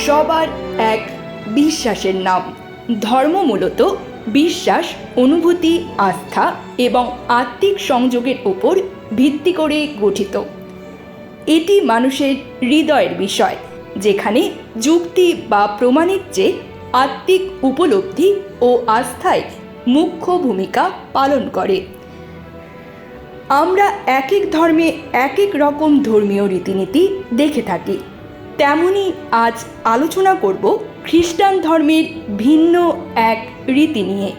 সবার এক বিশ্বাসের নাম। ধর্ম মূলত বিশ্বাস, অনুভূতি, আস্থা এবং আত্মিক সংযোগের উপর ভিত্তি করে গঠিত। এটি মানুষের হৃদয়ের বিষয়, যেখানে যুক্তি বা প্রমাণের চেয়ে আত্মিক উপলব্ধি ও আস্থায় মুখ্য ভূমিকা পালন করে। আমরা এক এক ধর্মে এক এক রকম ধর্মীয় রীতিনীতি দেখে থাকি। তেমনি আজ আলোচনা করব খ্রিস্টান ধর্মের ভিন্ন এক রীতি নিয়ে।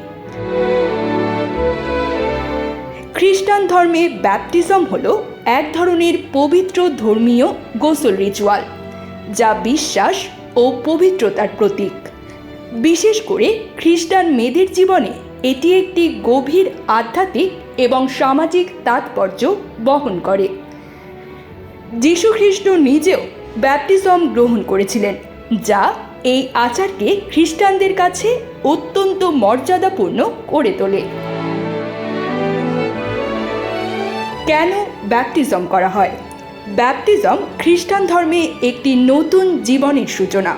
খ্রিস্টান ধর্মে ব্যাপটিজম হলো এক ধরনের পবিত্র ধর্মীয় গোসল রিচুয়াল, যা বিশ্বাস ও পবিত্রতার প্রতীক। বিশেষ করে খ্রিস্টান মেয়েদের জীবনে এটি একটি গভীর আধ্যাত্মিক এবং সামাজিক তাৎপর্য বহন করে। যীশু খ্রিস্ট নিজেও ব্যাপটিজম গ্রহণ করেছিলেন, যা এই আচারকে খ্রিস্টানদের কাছে অত্যন্ত মর্যাদাপূর্ণ করে তোলে। কেন ব্যাপটিজম করা হয়? ব্যাপটিজম খ্রিস্টান ধর্মে একটি নতুন জীবনের সূচনা।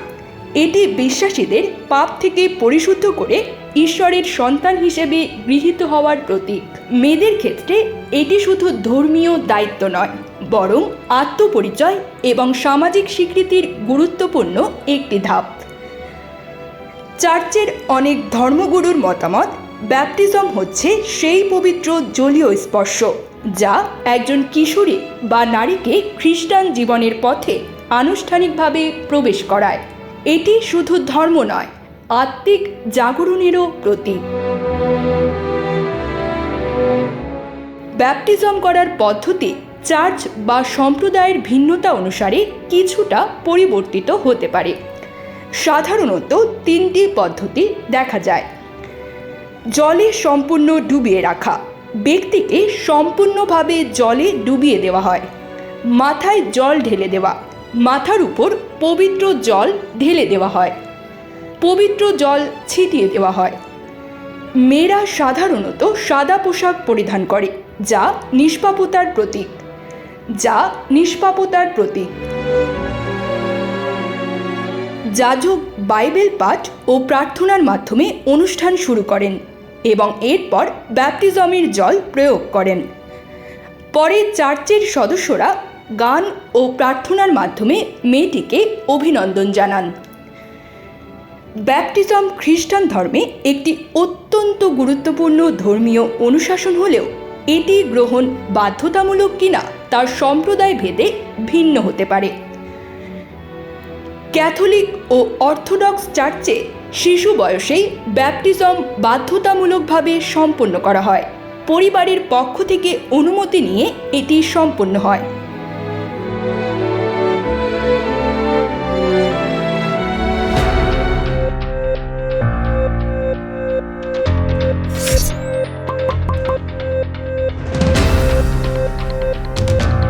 এটি বিশ্বাসীদের পাপ থেকে পরিশুদ্ধ করে ঈশ্বরের সন্তান হিসেবে গৃহীত হওয়ার প্রতীক। মেয়েদের ক্ষেত্রে এটি শুধু ধর্মীয় দায়িত্ব নয়, বরং আত্মপরিচয় এবং সামাজিক স্বীকৃতির গুরুত্বপূর্ণ একটি ধাপ। চার্চের অনেক ধর্মগুরুর মতামত, ব্যাপটিজম হচ্ছে সেই পবিত্র জলীয় স্পর্শ যা একজন কিশোরী বা নারীকে খ্রিস্টান জীবনের পথে আনুষ্ঠানিকভাবে প্রবেশ করায়। এটি শুধু ধর্ম নয়, আত্মিক জাগরণেরও প্রতীক। ব্যাপটিজম করার পদ্ধতি চার্চ বা সম্প্রদায়ের ভিন্নতা অনুসারে কিছুটা পরিবর্তিত হতে পারে। সাধারণত তিনটি পদ্ধতি দেখা যায়। জলে সম্পূর্ণ ডুবিয়ে রাখা, ব্যক্তিকে সম্পূর্ণভাবে জলে ডুবিয়ে দেওয়া হয়। মাথায় জল ঢেলে দেওয়া, মাথার উপর পবিত্র জল ঢেলে দেওয়া হয়, পবিত্র জল ছিটিয়ে দেওয়া হয়। মেয়েরা সাধারণত সাদা পোশাক পরিধান করে, যা নিষ্পাপতার প্রতীক। যাজক বাইবেল পাঠ ও প্রার্থনার মাধ্যমে অনুষ্ঠান শুরু করেন এবং এরপর ব্যাপটিজমের জল প্রয়োগ করেন। পরে চার্চের সদস্যরা গান ও প্রার্থনার মাধ্যমে মেয়েটিকে অভিনন্দন জানান। ব্যাপটিজম খ্রিস্টান ধর্মে একটি অত্যন্ত গুরুত্বপূর্ণ ধর্মীয় অনুশাসন হলেও এটি গ্রহণ বাধ্যতামূলক কিনা তার সম্প্রদায় ভেদে ভিন্ন হতে পারে। ক্যাথলিক ও অর্থোডক্স চার্চে শিশু বয়সেই ব্যাপটিজম বাধ্যতামূলকভাবে সম্পন্ন করা হয়। পরিবারের পক্ষ থেকে অনুমতি নিয়ে এটি সম্পন্ন হয়।